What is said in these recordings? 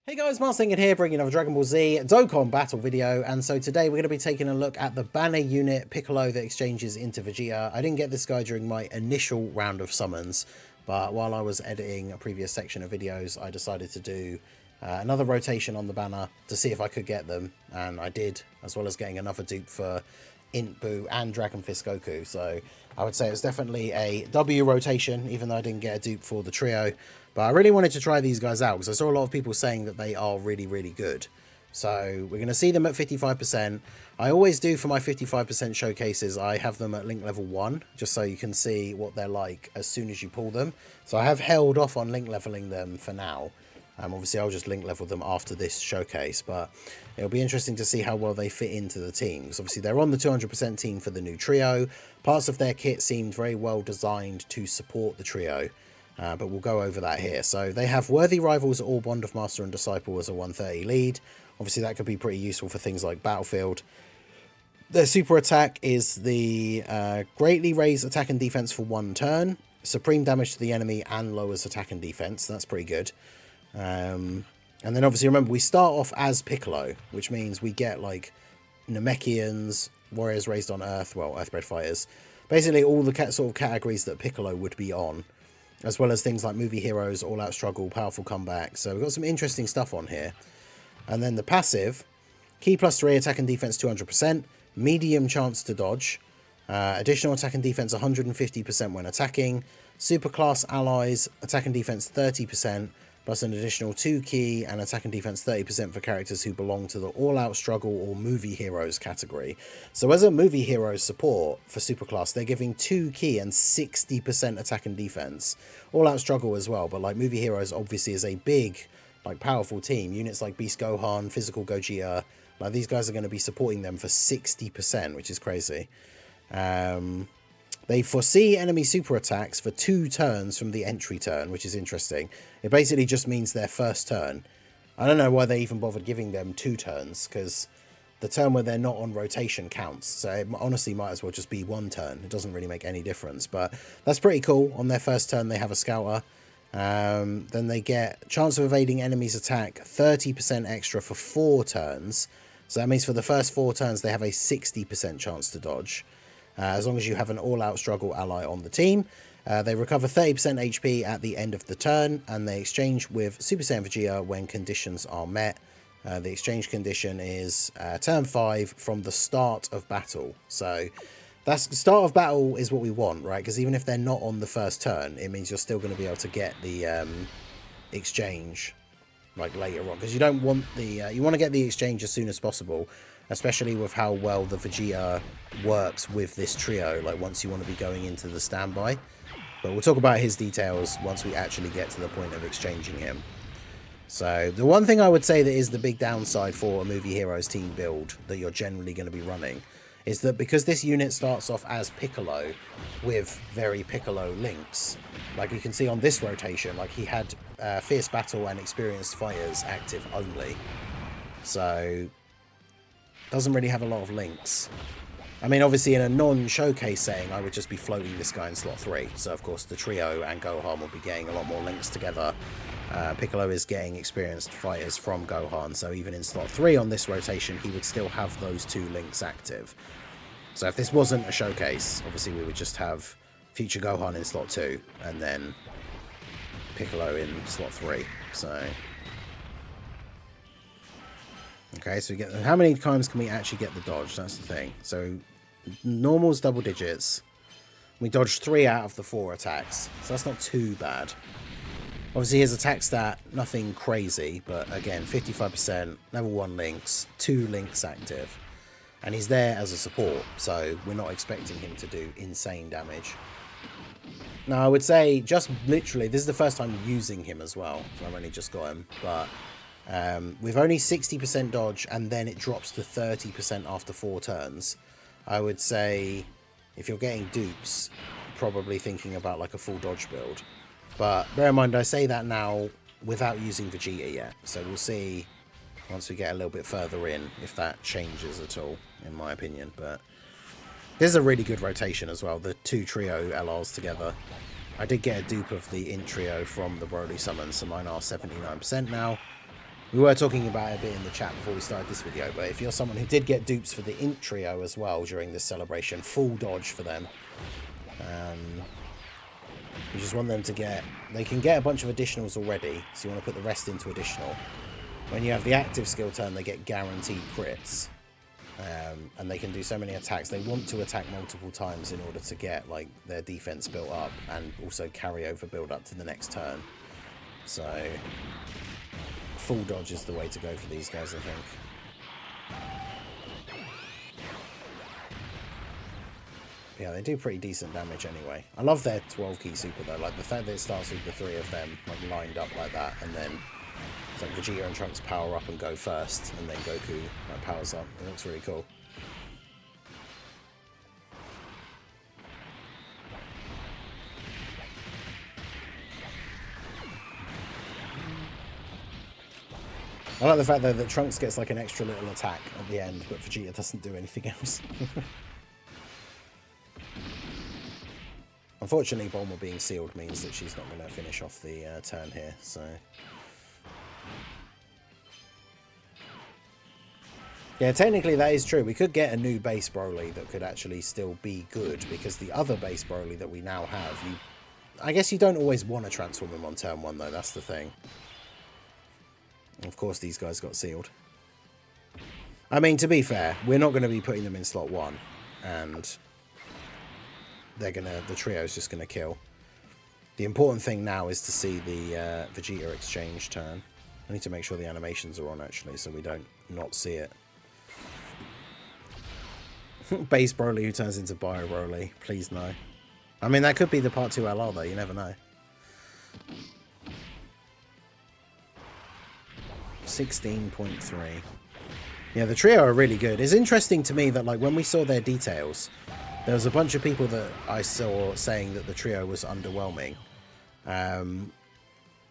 Hey guys, Marslingard here, bringing another Dragon Ball Z Dokkan battle video, and so today we're going to be taking a look at the banner unit Piccolo that exchanges into Vegeta. I didn't get this guy during my initial round of summons, but while I was editing a previous section of videos, I decided to do another rotation on the banner to see if I could get them, and I did, as well as getting another dupe for Int Buu and Dragon Fist Goku. So I would say it's definitely a W rotation, even though I didn't get a dupe for the trio. But I really wanted to try these guys out because I saw a lot of people saying that they are really, really good. So we're going to see them at 55%. I always do for my 55% showcases. I have them at link level 1, just so you can see what they're like as soon as you pull them. So I have held off on link leveling them for now. Obviously, I'll just link level them after this showcase, but it'll be interesting to see how well they fit into the team. Because obviously, they're on the 200% team for the new trio. Parts of their kit seemed very well designed to support the trio. But we'll go over that here. So they have worthy rivals at all Bond of Master and Disciple as a 130 lead. Obviously that could be pretty useful for things like Battlefield. Their super attack is the greatly raised attack and defense for 1 turn, supreme damage to the enemy, and lowers attack and defense. That's pretty good. And then obviously remember, we start off as Piccolo, which means we get like Namekians, warriors raised on Earth, well, Earthbred fighters. Basically all the sort of categories that Piccolo would be on, as well as things like movie heroes, all-out struggle, powerful comeback. So we've got some interesting stuff on here. And then the passive, key +3, attack and defense 200%, medium chance to dodge, additional attack and defense 150% when attacking, superclass allies, attack and defense 30%, plus an additional 2 key and attack and defense 30% for characters who belong to the all-out struggle or movie heroes category. So as a movie heroes support for superclass, they're giving 2 key and 60% attack and defense. All-out struggle as well, but like movie heroes obviously is a big, like powerful team. Units like Beast Gohan, Physical Gogeta, like these guys are going to be supporting them for 60%, which is crazy. They foresee enemy super attacks for 2 turns from the entry turn, which is interesting. It basically just means their first turn. I don't know why they even bothered giving them 2 turns, because the turn where they're not on rotation counts. So it honestly might as well just be 1 turn. It doesn't really make any difference, but that's pretty cool. On their first turn, they have a scouter. Then they get chance of evading enemy's attack 30% extra for 4 turns. So that means for the first 4 turns, they have a 60% chance to dodge. As long as you have an all-out struggle ally on the team. They recover 30% HP at the end of the turn, and they exchange with Super Saiyan Vegeta when conditions are met. The exchange condition is turn 5 from the start of battle. So that's the start of battle is what we want, right? Because even if they're not on the first turn, it means you're still going to be able to get the exchange like later on. Because you don't want the you want to get the exchange as soon as possible. Especially with how well the Vegeta works with this trio, like once you want to be going into the standby. But we'll talk about his details once we actually get to the point of exchanging him. So the one thing I would say that is the big downside for a Movie Heroes team build that you're generally going to be running is that because this unit starts off as Piccolo with very Piccolo links, like you can see on this rotation, like he had Fierce Battle and Experienced Fighters active only. So doesn't really have a lot of links. I mean, obviously in a non-showcase setting, I would just be floating this guy in slot 3. So of course the trio and Gohan will be getting a lot more links together. Piccolo is getting experienced fighters from Gohan, so even in slot 3 on this rotation, he would still have those 2 links active. So if this wasn't a showcase, obviously we would just have future Gohan in slot 2, and then Piccolo in slot 3. So okay, so we get how many times can we actually get the dodge? That's the thing. So normal's double digits. We dodged 3 out of the 4 attacks, so that's not too bad. Obviously his attack stat, nothing crazy, but again 55%, level 1 links, 2 links active, and he's there as a support, so we're not expecting him to do insane damage. Now I would say just literally this is the first time using him as well, so I've only just got him, but with only 60% dodge and then it drops to 30% after 4 turns, I would say if you're getting dupes, probably thinking about like a full dodge build. But bear in mind, I say that now without using Vegeta yet, so we'll see once we get a little bit further in if that changes at all, in my opinion. But this is a really good rotation as well, the 2 trio LRs together. I did get a dupe of the Int trio from the Broly summons, so mine are 79% now. We were talking about it a bit in the chat before we started this video, but if you're someone who did get dupes for the Int trio as well during this celebration, full dodge for them. You just want them to get... They can get a bunch of additionals already, so you want to put the rest into additional. When you have the active skill turn, they get guaranteed crits. And they can do so many attacks. They want to attack multiple times in order to get like their defense built up and also carry over build up to the next turn. So full dodge is the way to go for these guys, I think. Yeah, they do pretty decent damage anyway. I love their 12 key super though, like the fact that it starts with the three of them like lined up like that, and then it's like Vegeta and Trunks power up and go first, and then Goku like, powers up. It looks really cool. I like the fact though that Trunks gets like an extra little attack at the end, but Vegeta doesn't do anything else. Unfortunately, Bulma being sealed means that she's not going to finish off the turn here, so... Yeah, technically that is true. We could get a new base Broly that could actually still be good, because the other base Broly that we now have, I guess you don't always want to transform him on turn 1 though, that's the thing. Of course these guys got sealed. I mean, to be fair, we're not going to be putting them in slot 1, and the trio's just going to kill. The important thing now is to see the Vegeta exchange turn. I need to make sure the animations are on actually, so we don't not see it. Base Broly who turns into Bio Broly, please no. I mean, that could be the Part 2 LR though, you never know. 16.3. Yeah, the trio are really good. It's interesting to me that like when we saw their details, there was a bunch of people that I saw saying that the trio was underwhelming. And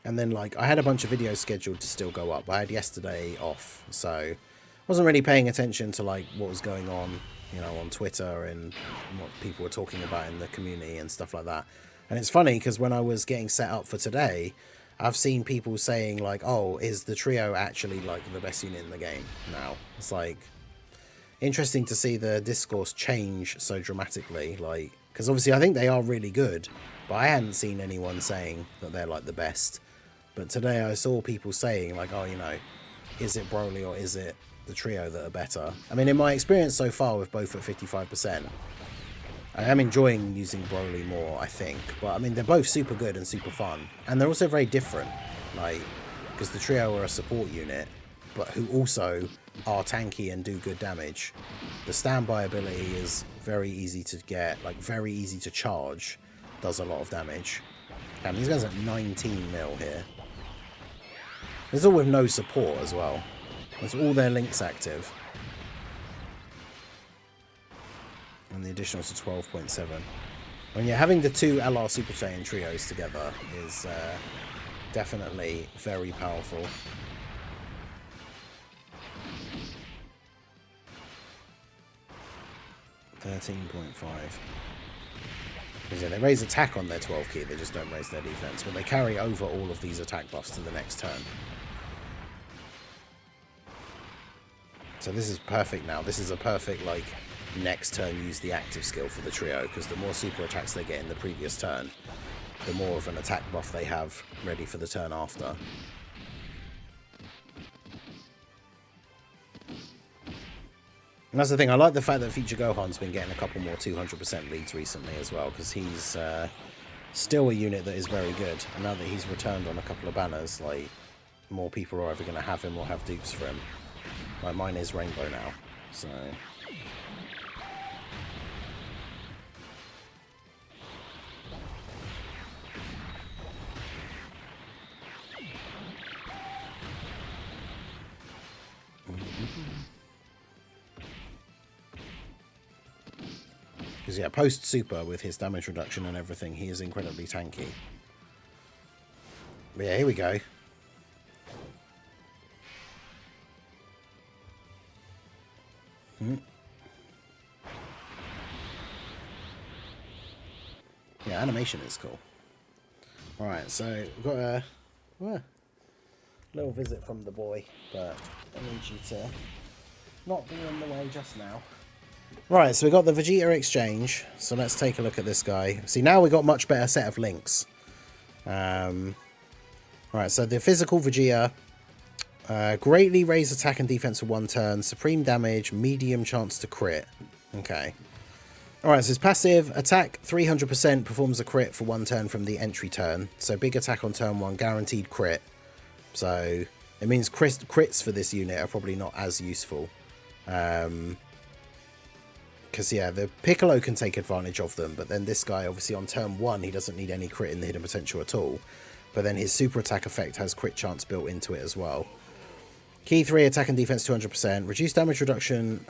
then like I had a bunch of videos scheduled to still go up. I had yesterday off, so I wasn't really paying attention to like what was going on, you know, on Twitter and what people were talking about in the community and stuff like that. And it's funny because when I was getting set up for today, I've seen people saying like, oh, is the trio actually like the best unit in the game now? It's like interesting to see the discourse change so dramatically, like, because obviously I think they are really good, but I hadn't seen anyone saying that they're like the best. But today I saw people saying like, oh, you know, is it Broly or is it the trio that are better? I mean, in my experience so far with both at 55%, I am enjoying using Broly more, I think. But I mean, they're both super good and super fun, and they're also very different, like, because the trio are a support unit, but who also are tanky and do good damage. The standby ability is very easy to get, like very easy to charge, does a lot of damage. And these guys are 19 mil here. It's all with no support as well. That's all their links active. And the additionals to 12.7. When you're having the two LR Super Saiyan trios together is definitely very powerful. $13.5. Because yeah, they raise attack on their 12 key, they just don't raise their defense, but they carry over all of these attack buffs to the next turn. So this is perfect now. This is a perfect, like, next turn use the active skill for the trio, because the more super attacks they get in the previous turn, the more of an attack buff they have ready for the turn after. And that's the thing, I like the fact that Future Gohan's been getting a couple more 200% leads recently as well, because he's still a unit that is very good. And now that he's returned on a couple of banners, like, more people are either going to have him or have dupes for him. Like, mine is Rainbow now, so... Because yeah, post super with his damage reduction and everything, he is incredibly tanky. But yeah, here we go. Yeah, animation is cool. Alright, so we've got a Little visit from the boy, but I need you to not be in the way just now. Right, so we got the Vegeta exchange. So let's take a look at this guy. See, now we got much better set of links. Right, so the physical Vegeta, greatly raise attack and defense for 1 turn, supreme damage, medium chance to crit. Okay. Alright, so his passive, attack 300%, performs a crit for 1 turn from the entry turn. So big attack on turn 1, guaranteed crit. So it means crits for this unit are probably not as useful. Because, yeah, the Piccolo can take advantage of them, but then this guy, obviously, on turn 1, he doesn't need any crit in the hidden potential at all. But then his super attack effect has crit chance built into it as well. Key 3, attack and defense 200%. Reduced damage reduction.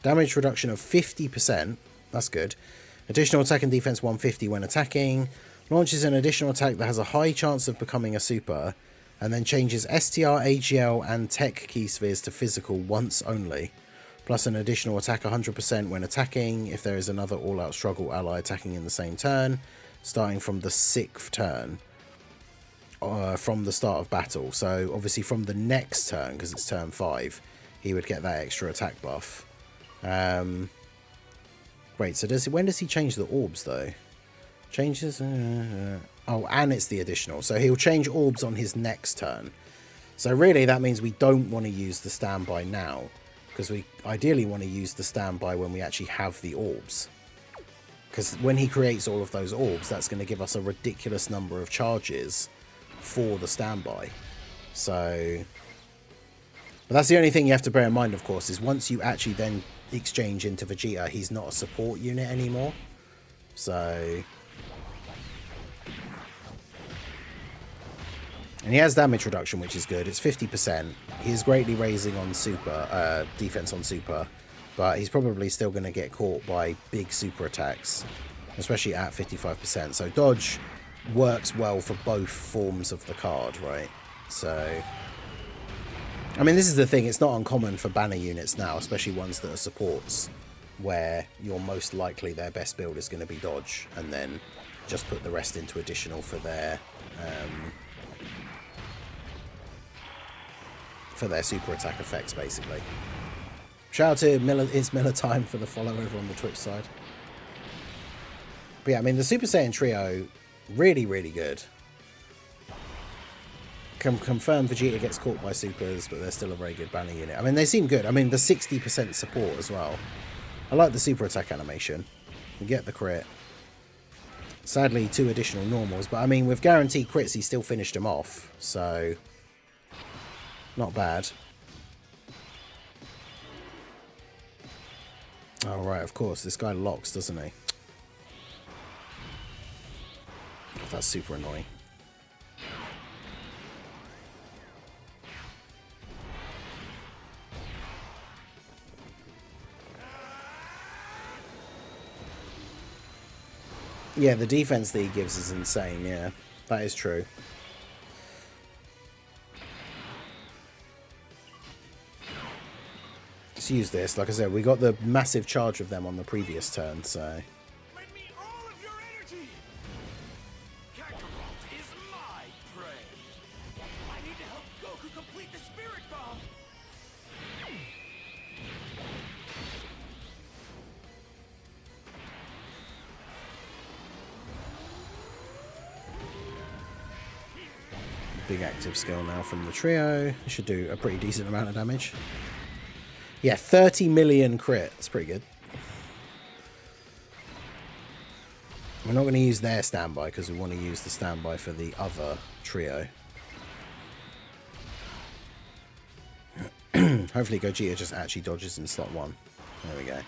Damage reduction of 50%. That's good. Additional attack and defense 150 when attacking. Launches an additional attack that has a high chance of becoming a super. And then changes STR, AGL, and Tech key spheres to physical once only. Plus an additional attack 100% when attacking if there is another all-out struggle ally attacking in the same turn, starting from the 6th turn. From the start of battle. So obviously from the next turn, because it's turn 5, he would get that extra attack buff. Wait, so when does he change the orbs though? Changes oh, and it's the additional, so he'll change orbs on his next turn. So really that means we don't want to use the standby now, because we ideally want to use the standby when we actually have the orbs, because when he creates all of those orbs, that's going to give us a ridiculous number of charges for the standby. So, but that's the only thing you have to bear in mind, of course, is once you actually then exchange into Vegeta, he's not a support unit anymore. So, and he has damage reduction, which is good. It's 50%. He is greatly raising on super defense on super, but he's probably still going to get caught by big super attacks, especially at 55%. So dodge works well for both forms of the card, right? So, I mean, this is the thing, it's not uncommon for banner units now, especially ones that are supports, where you're most likely their best build is going to be dodge, and then just put the rest into additional for their super attack effects, basically. Shout out to Miller, it's Miller time for the follow over on the Twitch side. But yeah, I mean, the Super Saiyan trio, really, really good. Can confirm Vegeta gets caught by supers, but they're still a very good banner unit. I mean, they seem good. I mean, the 60% support as well. I like the super attack animation. We get the crit. Sadly, 2 additional normals, but I mean, with guaranteed crits, he still finished them off. So, not bad. Oh, right, of course. This guy locks, doesn't he? That's super annoying. Yeah, the defense that he gives is insane, yeah. That is true. Let's use this. Like I said, we got the massive charge of them on the previous turn, so... Big active skill now from the trio. Should do a pretty decent amount of damage. Yeah, 30 million crit. That's pretty good. We're not going to use their standby because we want to use the standby for the other trio. Hopefully Gogeta just actually dodges in slot 1. There we go.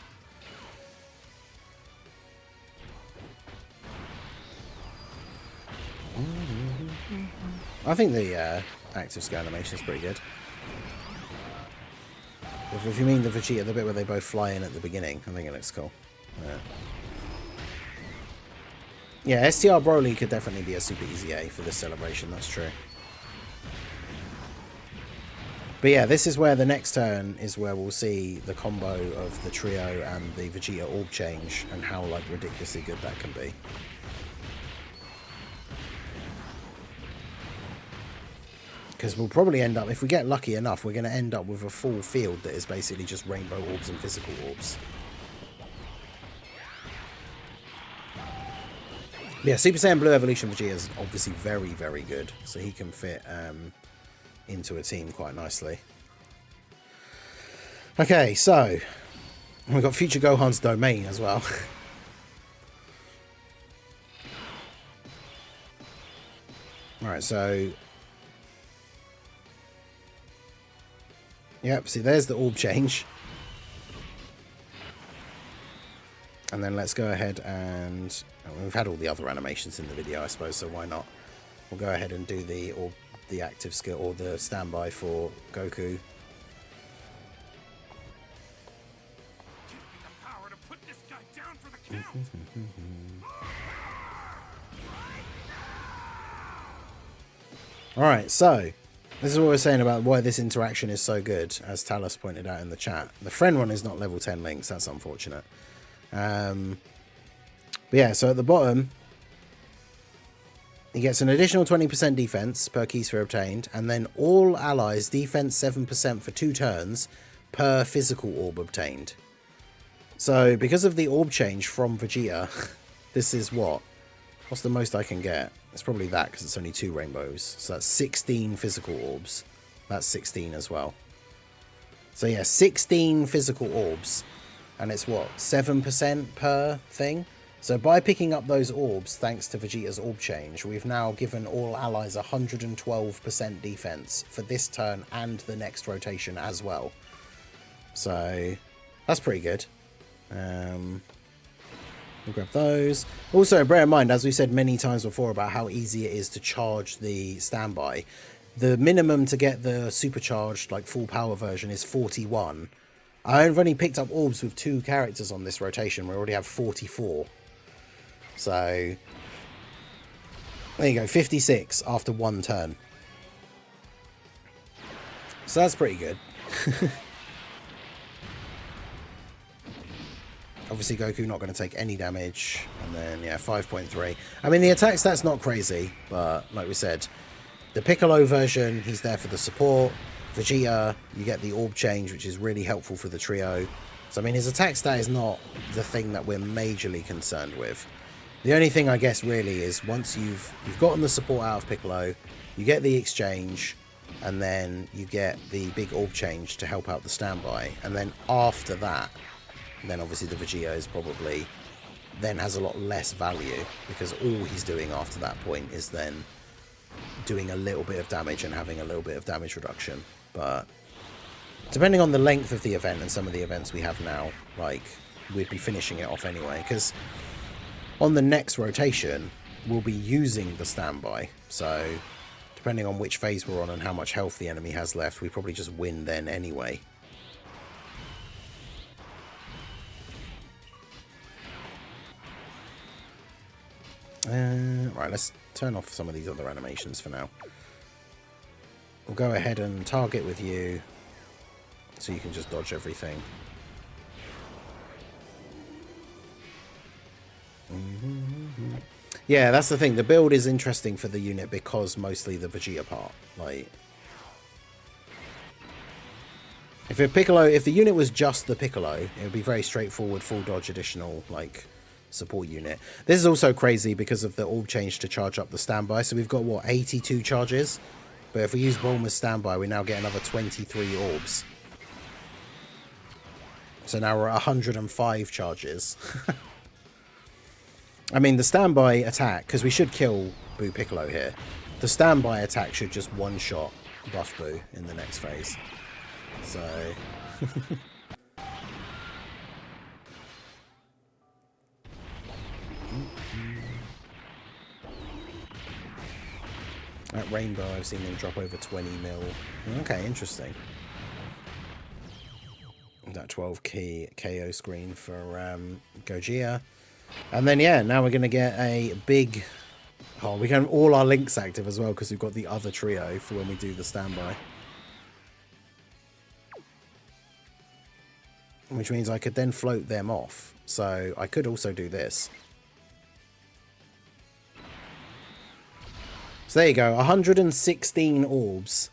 I think the active skill animation is pretty good. If you mean the Vegeta, the bit where they both fly in at the beginning, I think it looks cool. Yeah, STR Broly could definitely be a super easy A for this celebration, that's true. But yeah, this is where the next turn is where we'll see the combo of the trio and the Vegeta orb change and how like ridiculously good that can be. Because we'll probably end up, if we get lucky enough, we're going to end up with a full field that is basically just rainbow orbs and physical orbs. Yeah, Super Saiyan Blue Evolution Vegeta is obviously very, very good. So he can fit into a team quite nicely. Okay, so we've got Future Gohan's Domain as well. Alright, so... Yep, see, there's the orb change. And then let's go ahead and... we've had all the other animations in the video, I suppose, so why not? We'll go ahead and do the active skill, or the standby for Goku. Alright, so this is what we're saying about why this interaction is so good, as Talus pointed out in the chat. The friend one is not level 10 links, that's unfortunate. But yeah, so at the bottom, he gets an additional 20% defense per key sphere obtained, and then all allies defense 7% for 2 turns per physical orb obtained. So because of the orb change from Vegeta, this is what's the most I can get? It's probably that, because it's only 2 rainbows. So that's 16 physical orbs. That's 16 as well. So yeah, 16 physical orbs. And it's what? 7% per thing? So by picking up those orbs, thanks to Vegeta's orb change, we've now given all allies 112% defense for this turn and the next rotation as well. So that's pretty good. We'll grab those. Also, bear in mind, as we said many times before, about how easy it is to charge the standby. The minimum to get the supercharged, like full power version, is 41. I've only picked up orbs with 2 characters on this rotation. We already have 44. So there you go, 56 after 1 turn. So that's pretty good. Obviously Goku not going to take any damage, and then yeah, 5.3. I mean, the attack stat's not crazy, but like we said, the Piccolo version, he's there for the support. Vegeta, you get the orb change, which is really helpful for the trio. So I mean, his attack stat is not the thing that we're majorly concerned with. The only thing I guess really is once you've gotten the support out of Piccolo, you get the exchange, and then you get the big orb change to help out the standby, and then after that, then obviously the Vegeta is probably then has a lot less value, because all he's doing after that point is then doing a little bit of damage and having a little bit of damage reduction. But depending on the length of the event and some of the events we have now, like, we'd be finishing it off anyway, because on the next rotation we'll be using the standby, so depending on which phase we're on and how much health the enemy has left, we probably just win then anyway. Right, let's turn off some of these other animations for now. We'll go ahead and target with you, so you can just dodge everything. Yeah, that's the thing. The build is interesting for the unit because mostly the Vegeta part. Like, if the unit was just the Piccolo, it would be very straightforward, full dodge, additional, like, support unit. This is also crazy because of the orb change to charge up the standby. So we've got, what, 82 charges? But if we use Bulma's standby, we now get another 23 orbs. So now we're at 105 charges. I mean, the standby attack, because we should kill Boo Piccolo here, the standby attack should just one-shot buff Boo in the next phase. So... At Rainbow, I've seen him drop over 20 mil. Okay, interesting. That 12 key KO screen for Gogeta. And then, yeah, now we're going to get a big... Oh, we can all our links active as well, because we've got the other trio for when we do the standby. Which means I could then float them off. So I could also do this. So there you go, 116 orbs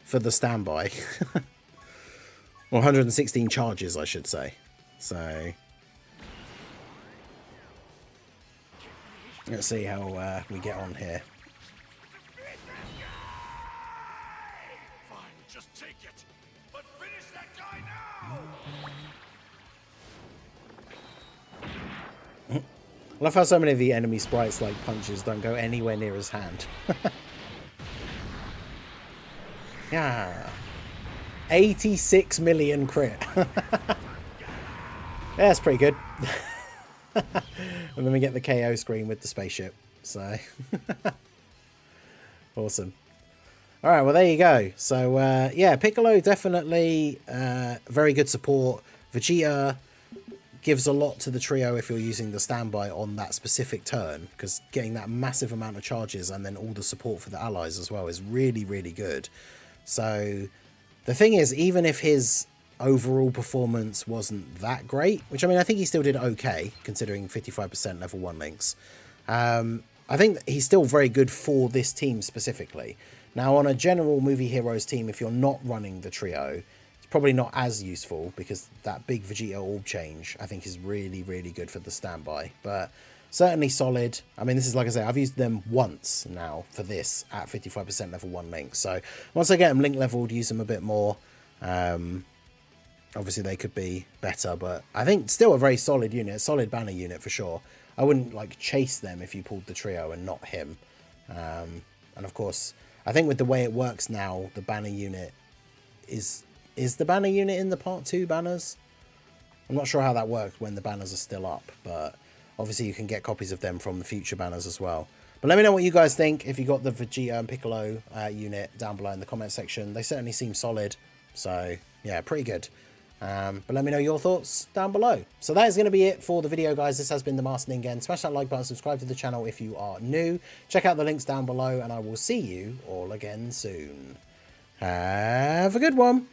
for the standby. Or 116 charges, I should say. So let's see how we get on here. Fine, just take it. But finish that guy now. I love how so many of the enemy sprites, like punches, don't go anywhere near his hand. Yeah. 86 million crit. Yeah, that's pretty good. And then we get the KO screen with the spaceship. So awesome. All right, well, there you go. So yeah, Piccolo definitely very good support. Vegeta gives a lot to the trio if you're using the standby on that specific turn, because getting that massive amount of charges and then all the support for the allies as well is really, really good. So the thing is, even if his overall performance wasn't that great, which I mean, I think he still did okay, considering 55% level 1 links, I think he's still very good for this team specifically. Now, on a general Movie Heroes team, if you're not running the trio, it's probably not as useful, because that big Vegeta orb change, I think, is really, really good for the standby. But certainly solid. I mean, this is, like I say, I've used them once now for this at 55% level 1 links. So once I get them link leveled, use them a bit more. Obviously, they could be better, but I think still a very solid unit, a solid banner unit for sure. I wouldn't like chase them if you pulled the trio and not him. And of course, I think with the way it works now, the banner unit is the banner unit in the part 2 banners. I'm not sure how that works when the banners are still up, but obviously you can get copies of them from the future banners as well. But let me know what you guys think if you got the Vegeta and Piccolo unit down below in the comment section. They certainly seem solid. So yeah, pretty good. But let me know your thoughts down below. So that is going to be it for the video, guys. This has been the Master Ningen. Smash that like button, subscribe to the channel if you are new. Check out the links down below, and I will see you all again soon. Have a good one.